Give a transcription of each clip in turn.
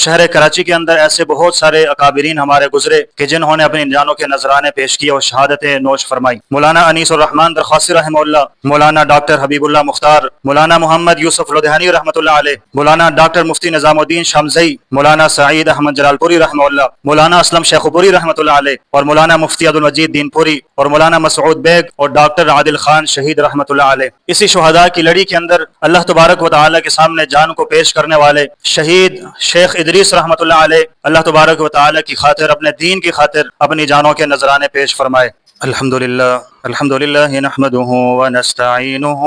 شہر کراچی کے اندر ایسے بہت سارے اکابرین ہمارے گزرے کہ جنہوں نے اپنی جانوں کے نذرانے پیش کیے اور شہادتیں نوش فرمائی۔ مولانا انیس الرحمن درخواسی رحمہ اللہ، مولانا ڈاکٹر حبیب اللہ مختار، مولانا محمد یوسف لدھیانی رحمۃ اللہ علیہ، مولانا ڈاکٹر مفتی نظام الدین شامزئی، مولانا سعید احمد جلال پوری رحمہ اللہ، مولانا اسلم شیخ پوری رحمۃ اللہ علیہ، اور مولانا مفتی عبد المجید دین پوری، اور مولانا مسعود بیگ اور ڈاکٹر عادل خان شہید رحمۃ اللہ علیہ۔ اسی شہداء کی لڑی کے اندر اللہ تبارک و تعالیٰ کے سامنے جان کو پیش کرنے والے شہید شیخ ادریس رحمۃ اللہ علیہ، اللہ تبارک و تعالیٰ کی خاطر، اپنے دین کی خاطر اپنی جانوں کے نذرانے پیش فرمائے۔ الحمدللہ نحمده ونستعینه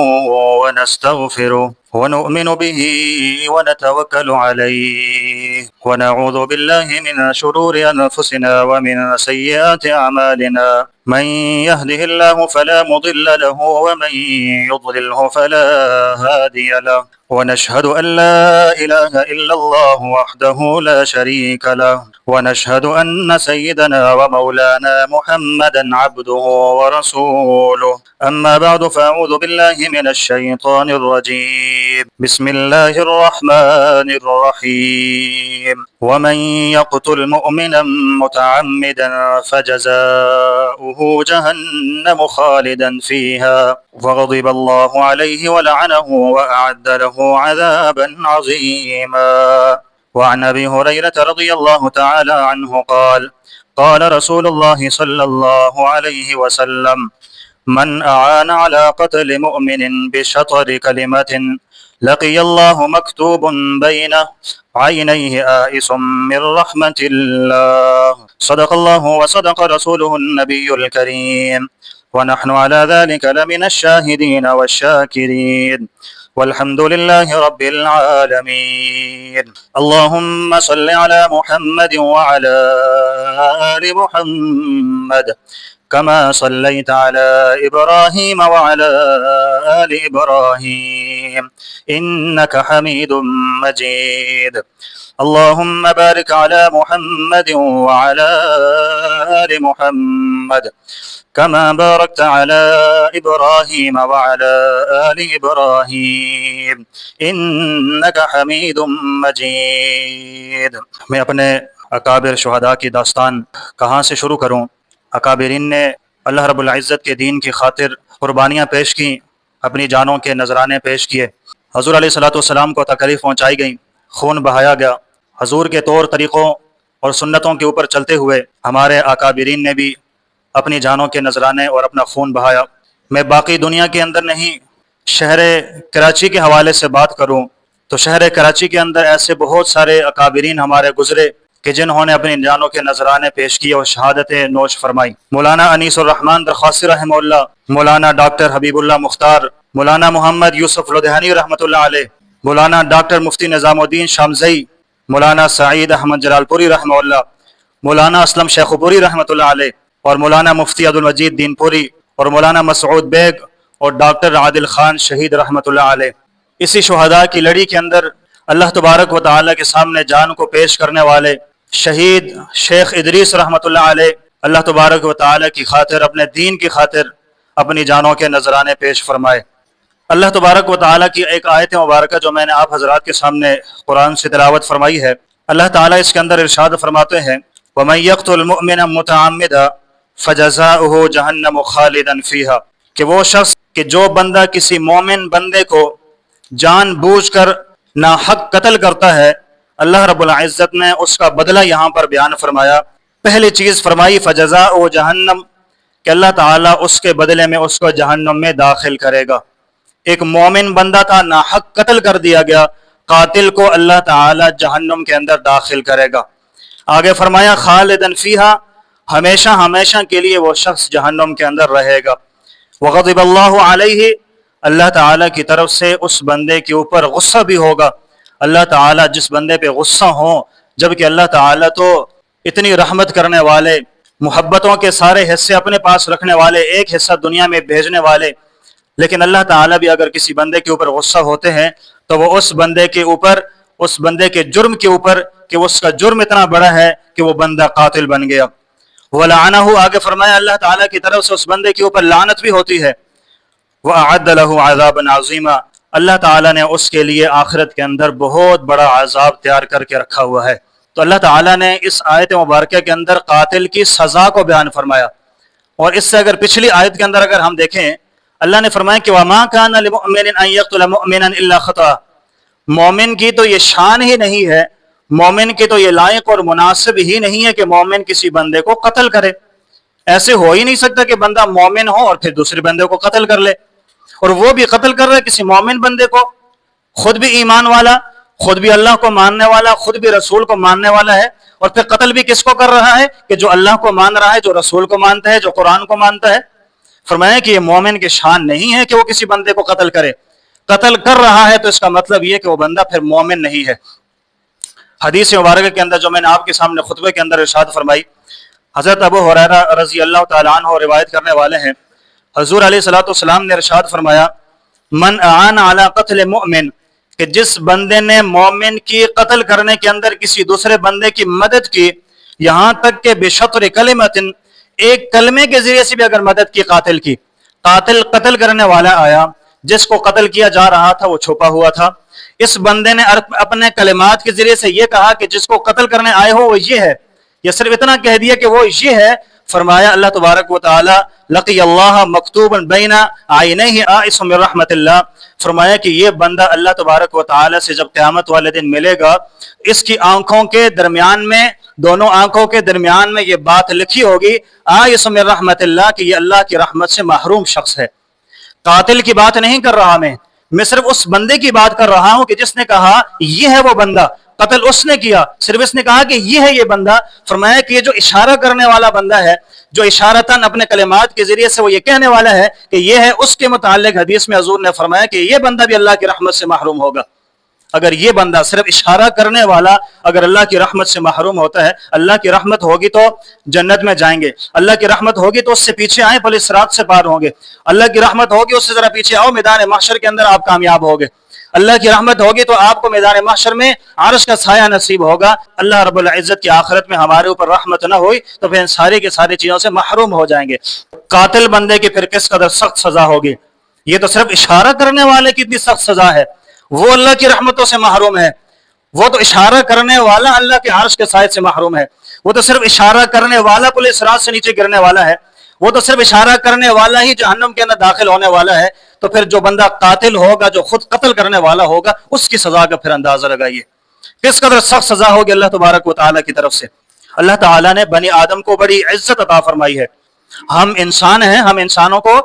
ونستغفره ونؤمن به ونتوکل علیہ ونعوذ باللہ من شرور انفسنا ومن سیئات اعمالنا من يهده الله فلا مضل له ومن يضلله فلا هادي له ونشهد أن لا إله إلا الله وحده لا شريك له ونشهد أن سيدنا ومولانا محمدا عبده ورسوله أما بعد فأعوذ بالله من الشيطان الرجيم بسم الله الرحمن الرحيم ومن يقتل مؤمنا متعمدا فجزاؤه جهنم خالدا فيها وغضب الله عليه ولعنه وأعد له عذابا عظيما وعن أبي هريرة رضي الله تعالى عنه قال قال رسول الله صلى الله عليه وسلم من أعان على قتل مؤمن بشطر كلمة لقي الله مكتوب بين عينيه آئس من رحمة الله صدق الله وصدق رسوله النبي الكريم ونحن على ذلك لمن الشاهدين والشاكرين والحمد لله رب العالمين اللهم صل على محمد وعلى آل محمد كما صليت على إبراهيم وعلى آل إبراهيم إنك حميد مجيد اللهم بارك على محمد وعلى آل محمد كما باركت على إبراهيم وعلى آل إبراهيم إنك حميد مجيد۔ میں اپنے اکابر شہداء کی داستان کہاں سے شروع کروں؟ اکابرین نے اللہ رب العزت کے دین کی خاطر قربانیاں پیش کیں، اپنی جانوں کے نذرانے پیش کیے، حضور علیہ الصلوۃ والسلام کو تکلیف پہنچائی گئیں، خون بہایا گیا۔ حضور کے طور طریقوں اور سنتوں کے اوپر چلتے ہوئے ہمارے اکابرین نے بھی اپنی جانوں کے نذرانے اور اپنا خون بہایا۔ میں باقی دنیا کے اندر نہیں، شہر کراچی کے حوالے سے بات کروں تو شہر کراچی کے اندر ایسے بہت سارے اکابرین ہمارے گزرے کہ جنہوں نے اپنی جانوں کے نذرانے پیش کیے اور شہادتیں نوش فرمائی۔ مولانا انیس الرحمن درخواسی رحمہ اللہ، مولانا ڈاکٹر حبیب اللہ مختار، مولانا محمد یوسف لدھیانی رحمۃ اللہ علیہ، مولانا ڈاکٹر مفتی نظام الدین شامزئی، مولانا سعید احمد جلال پوری رحمہ اللہ، مولانا اسلم شیخ پوری رحمۃ اللہ علیہ، اور مولانا مفتی عبد المجید دین پوری، اور مولانا مسعود بیگ اور ڈاکٹر عادل خان شہید رحمۃ اللہ علیہ۔ اسی شہداء کی لڑی کے اندر اللہ تبارک و تعالیٰ کے سامنے جان کو پیش کرنے والے شہید شیخ ادریس رحمۃ اللہ علیہ، اللہ تبارک و تعالیٰ کی خاطر، اپنے دین کی خاطر اپنی جانوں کے نذرانے پیش فرمائے۔ اللہ تبارک و تعالیٰ کی ایک آیت مبارکہ جو میں نے آپ حضرات کے سامنے قرآن سے تلاوت فرمائی ہے، اللہ تعالیٰ اس کے اندر ارشاد فرماتے ہیں وَمَن يَقْتُلْ مُؤْمِنًا مُتَعَمِّدًا فَجَزَاؤُهُ جَهَنَّمُ خَالِدًا فِيهَا، کہ وہ شخص کہ جو بندہ کسی مومن بندے کو جان بوجھ کر ناحق قتل کرتا ہے، اللہ رب العزت نے اس کا بدلہ یہاں پر بیان فرمایا۔ پہلی چیز فرمائی فَجَزَاؤُهُ جَهَنَّمُ، کہ اللہ تعالیٰ اس کے بدلے میں اس کو جہنم میں داخل کرے گا۔ ایک مومن بندہ تھا، ناحق قتل کر دیا گیا، قاتل کو اللہ تعالیٰ جہنم کے اندر داخل کرے گا۔ آگے فرمایا خالدن فیہا، ہمیشہ ہمیشہ کے لیے وہ شخص جہنم کے اندر رہے گا۔ وغضب اللہ علیہ، اللہ تعالیٰ کی طرف سے اس بندے کے اوپر غصہ بھی ہوگا۔ اللہ تعالیٰ جس بندے پہ غصہ ہوں، جبکہ اللہ تعالیٰ تو اتنی رحمت کرنے والے، محبتوں کے سارے حصے اپنے پاس رکھنے والے، ایک حصہ دنیا میں بھیجنے والے، لیکن اللہ تعالیٰ بھی اگر کسی بندے کے اوپر غصہ ہوتے ہیں تو وہ اس بندے کے اوپر، اس بندے کے جرم کے اوپر، کہ اس کا جرم اتنا بڑا ہے کہ وہ بندہ قاتل بن گیا۔ وَلَعَنَهُ، آگے فرمایا اللہ تعالیٰ کی طرف سے اس بندے کے اوپر لعنت بھی ہوتی ہے۔ وَأَعَدَّ لَهُ عَذَابًا عَظِيمًا، اللہ تعالیٰ نے اس کے لیے آخرت کے اندر بہت بڑا عذاب تیار کر کے رکھا ہوا ہے۔ تو اللہ تعالیٰ نے اس آیت مبارکہ کے اندر قاتل کی سزا کو بیان فرمایا، اور اس سے اگر پچھلی آیت کے اندر اگر ہم دیکھیں، اللہ نے فرمایا کہ وَمَا كَانَ لِمُؤْمِنٍ أَن يَقْتُلَ مُؤْمِنًا إِلَّا خَطَأً، مومن کی تو یہ شان ہی نہیں ہے، مومن کی تو یہ لائق اور مناسب ہی نہیں ہے کہ مومن کسی بندے کو قتل کرے۔ ایسے ہو ہی نہیں سکتا کہ بندہ مومن ہو اور پھر دوسرے بندے کو قتل کر لے، اور وہ بھی قتل کر رہا ہے کسی مومن بندے کو، خود بھی ایمان والا، خود بھی اللہ کو ماننے والا، خود بھی رسول کو ماننے والا ہے، اور پھر قتل بھی کس کو کر رہا ہے؟ کہ جو اللہ کو مان رہا ہے، جو رسول کو مانتا ہے، جو قرآن کو مانتا ہے۔ فرمایا کہ یہ مومن کی شان نہیں ہے کہ وہ کسی بندے کو قتل کرے، قتل کر رہا ہے تو اس کا مطلب یہ کہ وہ بندہ پھر مومن نہیں ہے۔ حدیث مبارکہ کے اندر جو میں نے آپ کے سامنے خطبے کے اندر ارشاد فرمائی، حضرت ابو ہریرہ رضی اللہ تعالیٰ عنہ روایت کرنے والے ہیں، حضور علیہ الصلوۃ والسلام نے ارشاد فرمایا من اعان علی قتل مؤمن، کہ جس بندے نے مومن کی قتل کرنے کے اندر کسی دوسرے بندے کی مدد کی، یہاں تک کہ بشطر کلمۃ، ایک کلمے کے ذریعے سے بھی اگر مدد کی قاتل کی، قاتل قتل کرنے والا آیا، جس کو قتل کیا جا رہا تھا وہ چھپا ہوا تھا، اس بندے نے اپنے کلمات کے ذریعے سے یہ کہا کہ جس کو قتل کرنے آئے ہو وہ یہ ہے، یا صرف اتنا کہہ دیا کہ وہ یہ ہے، فرمایا اللہ تبارک و تعالی لقی اللہ مکتوبا بین عینیہ آئس من رحمت اللہ، فرمایا کہ یہ بندہ اللہ تبارک و تعالی سے جب قیامت والے دن ملے گا، اس کی آنکھوں کے درمیان میں، دونوں آنکھوں کے درمیان میں یہ بات لکھی ہوگی آئس من رحمت اللہ، کہ یہ اللہ کی رحمت سے محروم شخص ہے۔ قاتل کی بات نہیں کر رہا میں صرف اس بندے کی بات کر رہا ہوں کہ جس نے کہا یہ ہے وہ بندہ، قتل اس نے کیا، صرف اس نے کہا کہ یہ ہے یہ بندہ۔ فرمایا کہ یہ جو اشارہ کرنے والا بندہ ہے، جو اشارتاً اپنے کلمات کے ذریعے سے وہ یہ کہنے والا ہے کہ یہ ہے، اس کے متعلق حدیث میں حضور نے فرمایا کہ یہ بندہ بھی اللہ کی رحمت سے محروم ہوگا۔ اگر یہ بندہ صرف اشارہ کرنے والا اگر اللہ کی رحمت سے محروم ہوتا ہے، اللہ کی رحمت ہوگی تو جنت میں جائیں گے، اللہ کی رحمت ہوگی تو اس سے پیچھے آئیں پل صراط سے پار ہوں گے، اللہ کی رحمت ہوگی اس سے ذرا پیچھے آؤ میدان محشر کے اندر آپ کامیاب ہوگے، اللہ کی رحمت ہوگی تو آپ کو میدان محشر میں عرش کا سایہ نصیب ہوگا۔ اللہ رب العزت کی آخرت میں ہمارے اوپر رحمت نہ ہوئی تو پھر ان ساری کی ساری چیزوں سے محروم ہو جائیں گے۔ قاتل بندے کی پھر کس قدر سخت سزا ہوگی، یہ تو صرف اشارہ کرنے والے کی اتنی سخت سزا ہے، وہ اللہ کی رحمتوں سے محروم ہے، وہ تو اشارہ کرنے والا اللہ کے عرش کے سائے سے محروم ہے، وہ تو صرف اشارہ کرنے والا پل صراط سے نیچے گرنے والا ہے، وہ تو صرف اشارہ کرنے والا ہی جہنم کے اندر داخل ہونے والا ہے۔ تو پھر جو بندہ قاتل ہوگا، جو خود قتل کرنے والا ہوگا، اس کی سزا کا پھر اندازہ لگائیے کس قدر سخت سزا ہوگی اللہ تبارک و تعالیٰ کی طرف سے۔ اللہ تعالیٰ نے بنی آدم کو بڑی عزت عطا فرمائی ہے، ہم انسان ہیں، ہم انسانوں کو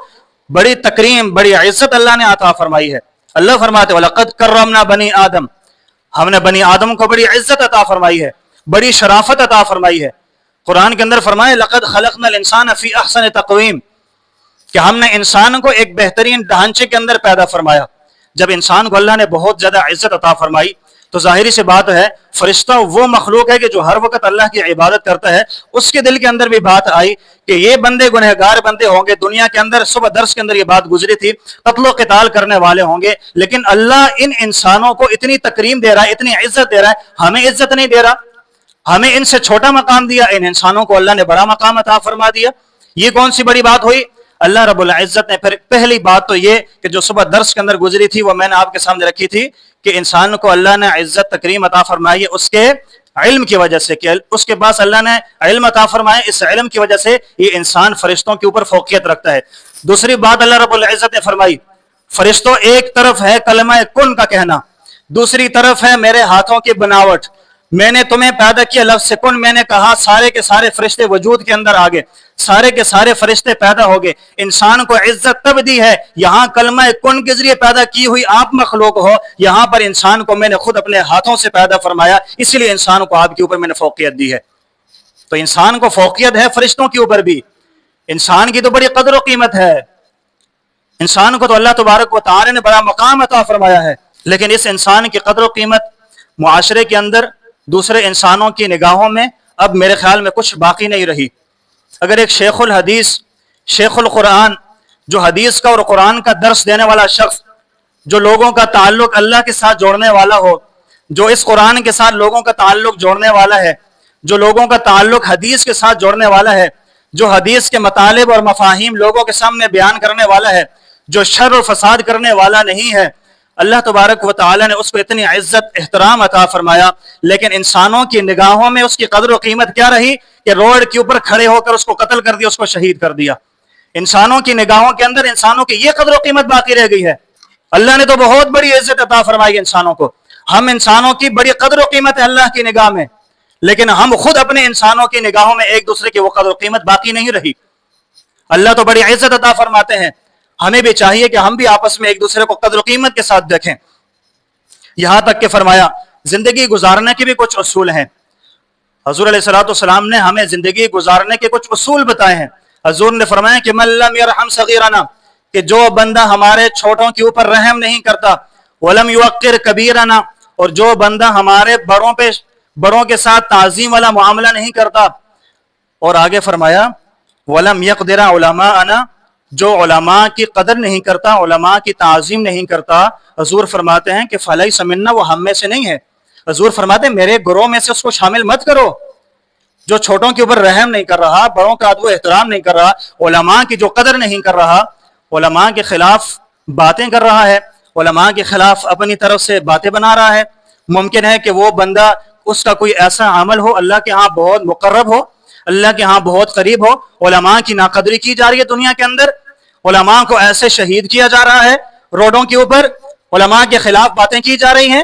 بڑی تکریم، بڑی عزت اللہ نے عطا فرمائی ہے۔ اللہ فرماتے وَلَقَدْ كَرَّمْنَا بنی آدم، ہم نے بنی آدم کو بڑی عزت عطا فرمائی ہے، بڑی شرافت عطا فرمائی ہے۔ قرآن کے اندر فرمائے لَقَدْ خَلَقْنَا الْإِنسَانَ فِي أَحْسَنِ تَقْوِيمٍ، کہ ہم نے انسان کو ایک بہترین ڈھانچے کے اندر پیدا فرمایا۔ جب انسان کو اللہ نے بہت زیادہ عزت عطا فرمائی تو ظاہری سی بات ہے، فرشتہ وہ مخلوق ہے کہ جو ہر وقت اللہ کی عبادت کرتا ہے، اس کے دل کے اندر بھی بات آئی کہ یہ بندے گنہگار بندے ہوں گے، دنیا کے اندر صبح درس کے اندر یہ بات گزری تھی، قتل و قتال کرنے والے ہوں گے، لیکن اللہ ان انسانوں کو اتنی تکریم دے رہا ہے، اتنی عزت دے رہا ہے، ہمیں عزت نہیں دے رہا، ہمیں ان سے چھوٹا مقام دیا، ان انسانوں کو اللہ نے بڑا مقام عطا فرما دیا۔ یہ کون سی بڑی بات ہوئی؟ اللہ رب العزت نے پھر پہلی بات تو یہ کہ جو صبح درس کے اندر گزری تھی وہ میں نے آپ کے سامنے رکھی تھی کہ انسان کو اللہ نے عزت تکریم عطا فرمائی ہے اس کے علم کی وجہ سے، کہ اس کے پاس اللہ نے علم عطا فرمایا، اس علم کی وجہ سے یہ انسان فرشتوں کے اوپر فوقیت رکھتا ہے۔ دوسری بات اللہ رب العزت نے فرمائی، فرشتوں ایک طرف ہے کلمہ کن کا کہنا، دوسری طرف ہے میرے ہاتھوں کی بناوٹ، میں نے تمہیں پیدا کیا لفظ سے کن، میں نے کہا سارے کے سارے فرشتے وجود کے اندر آگے، سارے کے سارے فرشتے پیدا ہو گئے۔ انسان کو عزت تب دی ہے، یہاں کلمہ کن کے ذریعے پیدا کی ہوئی آپ مخلوق ہو، یہاں پر انسان کو میں نے خود اپنے ہاتھوں سے پیدا فرمایا، اس لیے انسان کو آپ کے اوپر میں نے فوقیت دی ہے۔ تو انسان کو فوقیت ہے فرشتوں کے اوپر بھی، انسان کی تو بڑی قدر و قیمت ہے، انسان کو تو اللہ تبارک و تعالی نے بڑا مقام عطا فرمایا ہے، لیکن اس انسان کی قدر و قیمت معاشرے کے اندر دوسرے انسانوں کی نگاہوں میں اب میرے خیال میں کچھ باقی نہیں رہی۔ اگر ایک شیخ الحدیث، شیخ القرآن، جو حدیث کا اور قرآن کا درس دینے والا شخص، جو لوگوں کا تعلق اللہ کے ساتھ جوڑنے والا ہو، جو اس قرآن کے ساتھ لوگوں کا تعلق جوڑنے والا ہے، جو لوگوں کا تعلق حدیث کے ساتھ جوڑنے والا ہے، جو حدیث کے مطالب اور مفاہیم لوگوں کے سامنے بیان کرنے والا ہے، جو شر و فساد کرنے والا نہیں ہے، اللہ تبارک و تعالی نے اس کو اتنی عزت احترام عطا فرمایا، لیکن انسانوں کی نگاہوں میں اس کی قدر و قیمت کیا رہی کہ روڈ کے اوپر کھڑے ہو کر اس کو قتل کر دیا، اس کو شہید کر دیا۔ انسانوں کی نگاہوں کے اندر انسانوں کی یہ قدر و قیمت باقی رہ گئی ہے۔ اللہ نے تو بہت بڑی عزت عطا فرمائی انسانوں کو، ہم انسانوں کی بڑی قدر و قیمت ہے اللہ کی نگاہ میں، لیکن ہم خود اپنے انسانوں کی نگاہوں میں ایک دوسرے کی وہ قدر و قیمت باقی نہیں رہی۔ اللہ تو بڑی عزت عطا فرماتے ہیں، ہمیں بھی چاہیے کہ ہم بھی آپس میں ایک دوسرے کو قدر و قیمت کے ساتھ دیکھیں۔ یہاں تک کہ فرمایا زندگی گزارنے کے بھی کچھ اصول ہیں۔ حضور علیہ الصلوۃ والسلام نے ہمیں زندگی گزارنے کے کچھ اصول بتائے ہیں۔ حضور نے فرمایا کہ من لم یرحم صغیرنا، کہ جو بندہ ہمارے چھوٹوں کے اوپر رحم نہیں کرتا، ولم یوقر کبیرنا، اور جو بندہ ہمارے بڑوں کے ساتھ تعظیم والا معاملہ نہیں کرتا، اور آگے فرمایا ولم یقدر علماءنا، جو علماء کی قدر نہیں کرتا، علماء کی تعظیم نہیں کرتا، حضور فرماتے ہیں کہ فلیس منا، وہ ہم میں سے نہیں ہے۔ حضور فرماتے ہیں میرے گروہ میں سے اس کو شامل مت کرو۔ جو چھوٹوں کے اوپر رحم نہیں کر رہا، بڑوں کا ادب و احترام نہیں کر رہا، علماء کی جو قدر نہیں کر رہا، علماء کے خلاف باتیں کر رہا ہے، علماء کے خلاف اپنی طرف سے باتیں بنا رہا ہے، ممکن ہے کہ وہ بندہ اس کا کوئی ایسا عمل ہو اللہ کے ہاں بہت مقرب ہو، اللہ کے ہاں بہت قریب ہو، علماء کی ناقدری کی جا رہی ہے دنیا کے اندر، علماء کو ایسے شہید کیا جا رہا ہے روڈوں کے اوپر، علماء کے خلاف باتیں کی جا رہی ہیں،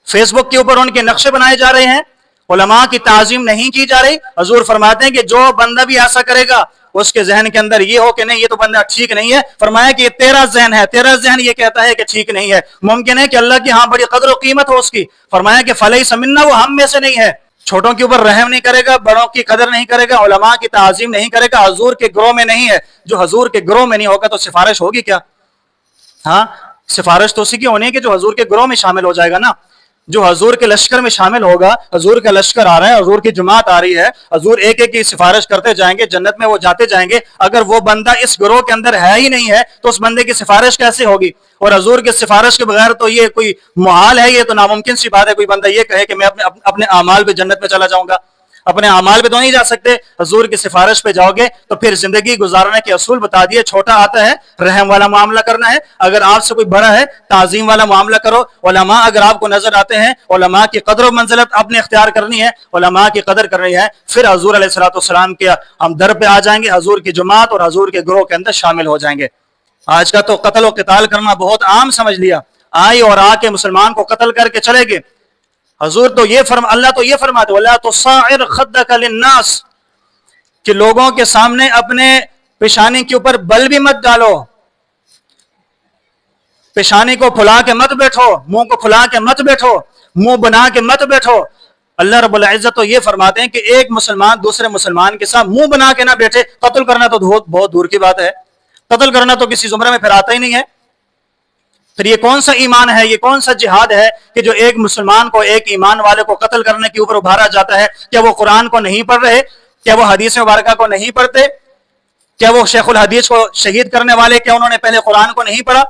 فیس بک کے اوپر ان کے نقشے بنائے جا رہے ہیں، علماء کی تعظیم نہیں کی جا رہی۔ حضور فرماتے ہیں کہ جو بندہ بھی ایسا کرے گا اس کے ذہن کے اندر یہ ہو کہ نہیں یہ تو بندہ ٹھیک نہیں ہے، فرمایا کہ یہ تیرا ذہن ہے، تیرا ذہن یہ کہتا ہے کہ ٹھیک نہیں ہے، ممکن ہے کہ اللہ کی ہاں بڑی قدر و قیمت ہو اس کی، فرمایا کہ فلیس منا، وہ ہم میں سے نہیں ہے۔ چھوٹوں کے اوپر رحم نہیں کرے گا، بڑوں کی قدر نہیں کرے گا، علماء کی تعظیم نہیں کرے گا، حضور کے گروہ میں نہیں ہے۔ جو حضور کے گروہ میں نہیں ہوگا تو سفارش ہوگی کیا؟ ہاں، سفارش تو اسی کی ہونی ہے کہ جو حضور کے گروہ میں شامل ہو جائے گا نا، جو حضور کے لشکر میں شامل ہوگا، حضور کا لشکر آ رہا ہے، حضور کی جماعت آ رہی ہے، حضور ایک ایک کی سفارش کرتے جائیں گے، جنت میں وہ جاتے جائیں گے۔ اگر وہ بندہ اس گروہ کے اندر ہے ہی نہیں ہے تو اس بندے کی سفارش کیسے ہوگی؟ اور حضور کی سفارش کے بغیر تو یہ کوئی محال ہے، یہ تو ناممکن سی بات ہے کوئی بندہ یہ کہے کہ میں اپنے اعمال پہ جنت میں چلا جاؤں گا۔ اپنے اعمال پہ تو نہیں جا سکتے، حضور کی سفارش پہ جاؤ گے تو پھر زندگی گزارنے کے اصول بتا دیے۔ چھوٹا آتا ہے رحم والا معاملہ کرنا ہے، اگر آپ سے کوئی بڑا ہے تعظیم والا معاملہ کرو، علماء اگر آپ کو نظر آتے ہیں، علماء کی قدر و منزلت آپ نے اختیار کرنی ہے، علماء کی قدر کرنی ہے، پھر حضور علیہ الصلوۃ والسلام کے ہم در پہ آ جائیں گے، حضور کی جماعت اور حضور کے گروہ کے اندر شامل ہو جائیں گے۔ آج کا تو قتل و قتال کرنا بہت عام سمجھ لیا، آئی اور آ کے مسلمان کو قتل کر کے چلے گئے۔ حضور تو یہ اللہ تو یہ فرماتے وَلَا تُصَعِّرْ خَدَّكَ لِلنَّاسِ، کہ لوگوں کے سامنے اپنے پیشانی کے اوپر بل بھی مت ڈالو، پیشانی کو پھلا کے مت بیٹھو، منہ کو پھلا کے مت بیٹھو، منہ بنا کے مت بیٹھو۔ اللہ رب العزت تو یہ فرماتے ہیں کہ ایک مسلمان دوسرے مسلمان کے ساتھ منہ بنا کے نہ بیٹھے۔ قتل کرنا تو بہت دور کی بات ہے، قتل کرنا تو کسی زمرے میں پھر آتا ہی نہیں ہے۔ پھر یہ کون سا ایمان ہے، یہ کون سا جہاد ہے کہ جو ایک مسلمان کو، ایک ایمان والے کو قتل کرنے کے اوپر ابھارا جاتا ہے؟ کیا وہ قرآن کو نہیں پڑھ رہے؟ کیا وہ حدیث مبارکہ کو نہیں پڑھتے؟ کیا وہ شیخ الحدیث کو شہید کرنے والے کیا انہوں نے پہلے قرآن کو نہیں پڑھا؟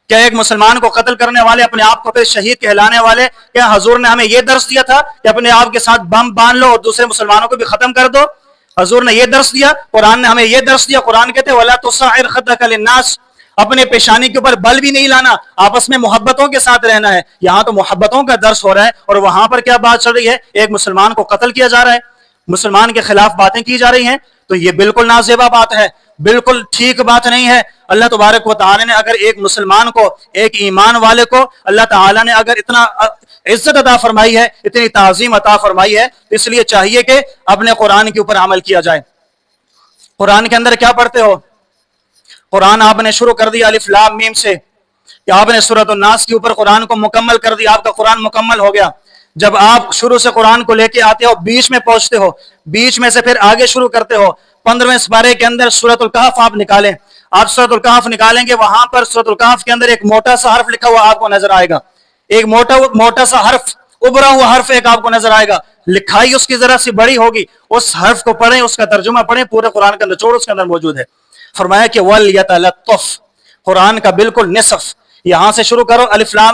کیا ایک مسلمان کو قتل کرنے والے اپنے آپ کو پھر شہید کہلانے والے، کیا حضور نے ہمیں یہ درس دیا تھا کہ اپنے آپ کے ساتھ بم باندھ لو اور دوسرے مسلمانوں کو بھی ختم کر دو؟ حضور نے یہ درس دیا، قرآن نے ہمیں یہ درس دیا۔ قرآن کہتے ہیں وَلَا تُصَعِّرْ خَدَّكَ لِلنَّاسِ، اپنے پیشانی کے اوپر بل بھی نہیں لانا، آپس میں محبتوں کے ساتھ رہنا ہے۔ یہاں تو محبتوں کا درس ہو رہا ہے اور وہاں پر کیا بات چل رہی ہے؟ ایک مسلمان کو قتل کیا جا رہا ہے، مسلمان کے خلاف باتیں کی جا رہی ہیں، تو یہ بالکل نازیبا بات ہے، بالکل ٹھیک بات نہیں ہے۔ اللہ تبارک و تعالی نے اگر ایک مسلمان کو، ایک ایمان والے کو اللہ تعالی نے اگر اتنا عزت عطا فرمائی ہے، اتنی تعظیم عطا فرمائی ہے، تو اس لیے چاہیے کہ اپنے قرآن کے اوپر عمل کیا جائے۔ قرآن کے اندر کیا پڑھتے ہو؟ قرآن آپ نے شروع کر دیا الف لام میم سے، کہ آپ نے سورۃ الناس کے اوپر قرآن کو مکمل کر دیا، آپ کا قرآن مکمل ہو گیا۔ جب آپ شروع سے قرآن کو لے کے آتے ہو، بیچ میں پہنچتے ہو، بیچ میں سے پھر آگے شروع کرتے ہو، 15ویں سپارے کے اندر سورۃ الکہف آپ نکالیں، آپ سورۃ الکہف نکالیں گے، وہاں پر سورۃ الکہف کے اندر ایک موٹا سا حرف لکھا ہوا آپ کو نظر آئے گا، ایک موٹا سا حرف، ابھرا ہوا حرف ایک آپ کو نظر آئے گا، لکھائی اس کی ذرا سی بڑی ہوگی، اس حرف کو پڑھیں، اس کا ترجمہ پڑھیں، پورے قرآن کا نچوڑ اس کے اندر موجود ہے۔ فرمایا کہ وَلْيَتَلَطَّفْ، قرآن کا بالکل نصف، یہاں سے شروع کرو الف لام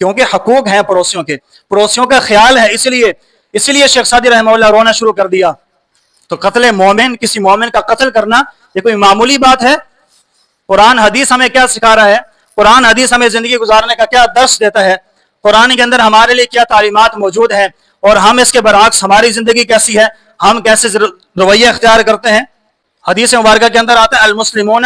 کیونکہ حقوق ہیں پڑوسیوں کا خیال ہے، اسی لیے شیخ سعدی رحمہ اللہ رونا شروع کر دیا۔ تو قتل مومن، کسی مومن کا قتل کرنا یہ کوئی معمولی بات ہے؟ قرآن حدیث ہمیں کیا سکھا رہا ہے؟ قرآن حدیث ہمیں زندگی گزارنے کا کیا درس دیتا ہے؟ قرآن کے اندر ہمارے لیے کیا تعلیمات موجود ہیں، اور ہم اس کے برعکس ہماری زندگی کیسی ہے، ہم کیسے رویہ اختیار کرتے ہیں؟ حدیث مبارکہ کے اندر آتا ہے المسلمون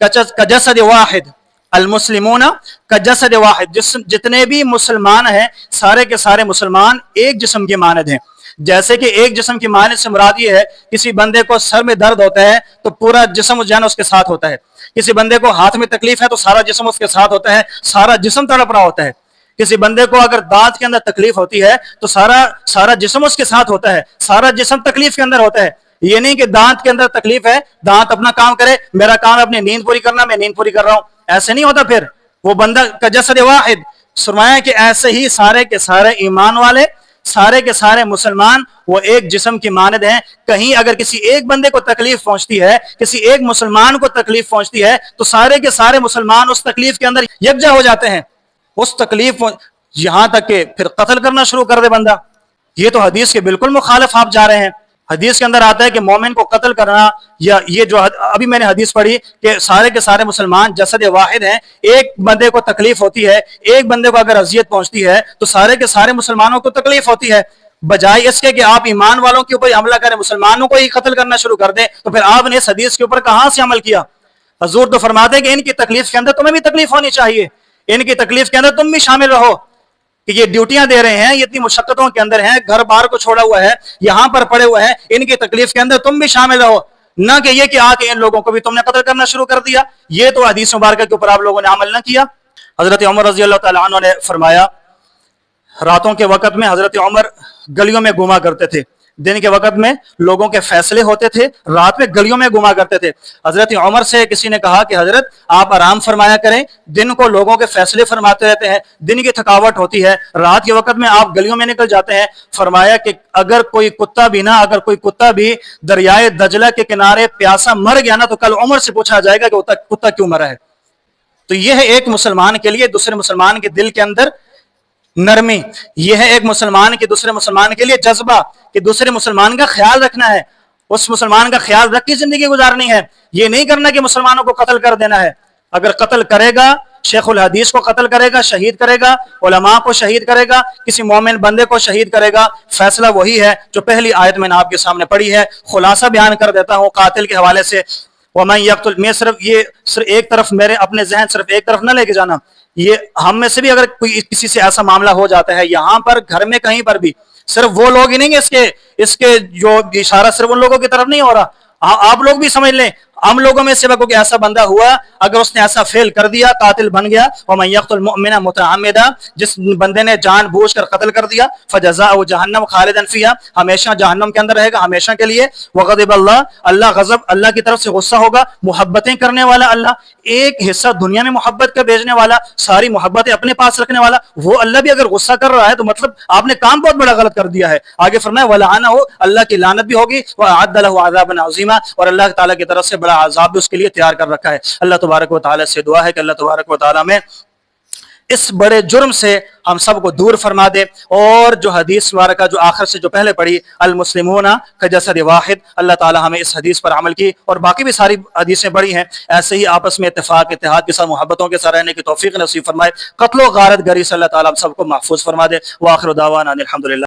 کجسد واحد، المسلمون کجسد واحد، جتنے بھی مسلمان ہیں سارے کے سارے مسلمان ایک جسم کی مانند ہیں۔ جیسے کہ ایک جسم کی مانند سے مراد یہ ہے، کسی بندے کو سر میں درد ہوتا ہے تو پورا جسم اس کے ساتھ ہوتا ہے، کسی بندے کو ہاتھ میں تکلیف ہے تو سارا جسم اس کے ساتھ ہوتا ہے، سارا جسم تڑپ رہا ہوتا ہے، کسی بندے کو اگر دانت کے اندر تکلیف ہوتی ہے تو سارا جسم اس کے ساتھ ہوتا ہے، سارا جسم تکلیف کے اندر ہوتا ہے۔ یہ نہیں کہ دانت کے اندر تکلیف ہے، دانت اپنا کام کرے، میرا کام ہے اپنی نیند پوری کرنا، میں نیند پوری کر رہا ہوں، ایسے نہیں ہوتا۔ پھر وہ بندہ کا جسد واحد، فرمایا کہ ایسے ہی سارے کے سارے ایمان والے، سارے کے سارے مسلمان وہ ایک جسم کی مانند ہیں۔ کہیں اگر کسی ایک بندے کو تکلیف پہنچتی ہے، کسی ایک مسلمان کو تکلیف پہنچتی ہے تو سارے کے سارے مسلمان اس تکلیف کے اندر یکجا ہو جاتے ہیں، اس تکلیف یہاں تک کہ پھر قتل کرنا شروع کر دے بندہ۔ یہ تو حدیث کے بالکل مخالف آپ جا رہے ہیں۔ حدیث کے اندر آتا ہے کہ مومن کو قتل کرنا، یا یہ جو ابھی میں نے حدیث پڑھی کہ سارے کے سارے مسلمان جسد واحد ہیں، ایک بندے کو تکلیف ہوتی ہے، ایک بندے کو اگر اذیت پہنچتی ہے تو سارے کے سارے مسلمانوں کو تکلیف ہوتی ہے۔ بجائے اس کے کہ آپ ایمان والوں کے اوپر حملہ کریں، مسلمانوں کو ہی قتل کرنا شروع کر دیں، تو پھر آپ نے اس حدیث کے اوپر کہاں سے عمل کیا؟ حضور تو فرماتے ہیں کہ ان کی تکلیف کے اندر تمہیں بھی تکلیف ہونی چاہیے، ان کی تکلیف کے اندر تم بھی شامل رہو، کہ یہ ڈیوٹیاں دے رہے ہیں، یہ اتنی مشقتوں کے اندر ہیں، گھر بار کو چھوڑا ہوا ہے، یہاں پر پڑے ہوئے ہیں، ان کی تکلیف کے اندر تم بھی شامل رہو، نہ کہ یہ کہ آ کے ان لوگوں کو بھی تم نے قتل کرنا شروع کر دیا۔ یہ تو حدیث مبارکہ کے اوپر آپ لوگوں نے عمل نہ کیا۔ حضرت عمر رضی اللہ تعالیٰ عنہ نے فرمایا، راتوں کے وقت میں حضرت عمر گلیوں میں گھوما کرتے تھے، دن کے وقت میں لوگوں کے فیصلے ہوتے تھے، رات میں گلیوں میں گھوما کرتے تھے۔ حضرت عمر سے کسی نے کہا کہ حضرت آپ آرام فرمایا کریں، دن کو لوگوں کے فیصلے فرماتے رہتے ہیں، دن کی تھکاوٹ ہوتی ہے، رات کے وقت میں آپ گلیوں میں نکل جاتے ہیں۔ فرمایا کہ اگر کوئی کتا بھی دریائے دجلہ کے کنارے پیاسا مر گیا نا تو کل عمر سے پوچھا جائے گا کہ کتا کیوں مرا ہے۔ تو یہ ہے ایک مسلمان کے لیے دوسرے مسلمان کے دل کے اندر نرمی، یہ ہے ایک مسلمان کے دوسرے مسلمان کے لیے جذبہ کہ دوسرے مسلمان کا خیال رکھنا ہے، اس مسلمان کا خیال رکھ کے زندگی گزارنی ہے، یہ نہیں کرنا کہ مسلمانوں کو قتل کر دینا ہے۔ اگر قتل کرے گا، شیخ الحدیث کو قتل کرے گا، شہید کرے گا، علماء کو شہید کرے گا، کسی مومن بندے کو شہید کرے گا، فیصلہ وہی ہے جو پہلی آیت میں نے آپ کے سامنے پڑھی ہے۔ خلاصہ بیان کر دیتا ہوں قاتل کے حوالے سے، وَمَن يَقْتُلْ، میں صرف ایک طرف، میرے اپنے ذہن صرف ایک طرف نہ لے کے جانا، یہ ہم میں سے بھی اگر کوئی کسی سے ایسا معاملہ ہو جاتا ہے یہاں پر گھر میں کہیں پر بھی، صرف وہ لوگ ہی نہیں، اس کے جو اشارہ صرف ان لوگوں کی طرف نہیں ہو رہا، آپ لوگ بھی سمجھ لیں، ہم لوگوں میں سے کوئی ایسا بندہ ہوا اگر اس نے ایسا فعل کر دیا، قاتل بن گیا، وَمَن يَقْتُلْ مُؤْمِنًا مُتَعَمِّدًا، جس بندے نے جان بوجھ کر قتل کر دیا، فَجَزَاؤُهُ جَهَنَّمُ خَالِدًا فِيهَا، ہمیشہ جہنم کے اندر رہے گا، ہمیشہ کے لیے۔ وَغَضِبَ اللَّهُ، اللہ غضب، اللہ کی طرف سے غصہ ہوگا، محبتیں کرنے والا اللہ، ایک حصہ دنیا میں محبت کا بھیجنے والا، ساری محبتیں اپنے پاس رکھنے والا، وہ اللہ بھی اگر غصہ کر رہا ہے تو مطلب آپ نے کام بہت بڑا غلط کر دیا ہے۔ آگے فرمایا وَلَعَنَهُ، اللہ کی لعنت بھی ہوگی، وَأَعَدَّ لَهُ عَذَابًا عَظِيمًا، اور اللہ تعالیٰ کی طرف سے بڑا عذاب بھی اس کے لیے تیار کر رکھا ہے۔ اللہ تبارک و تعالیٰ سے دعا ہے کہ اللہ تبارک و تعالیٰ میں اس بڑے جرم سے ہم سب کو دور فرما دے، اور جو حدیث مبارکہ جو آخر سے جو پہلے پڑھی المسلمون کجسد واحد، اللہ تعالیٰ ہمیں اس حدیث پر عمل کی، اور باقی بھی ساری حدیثیں بڑی ہیں، ایسے ہی آپس میں اتفاق اتحاد کے ساتھ محبتوں کے ساتھ رہنے کی توفیق نصیب فرمائے، قتل و غارت گری سے اللہ تعالیٰ ہم سب کو محفوظ فرما دے۔ وآخر دعوانا الحمدللہ۔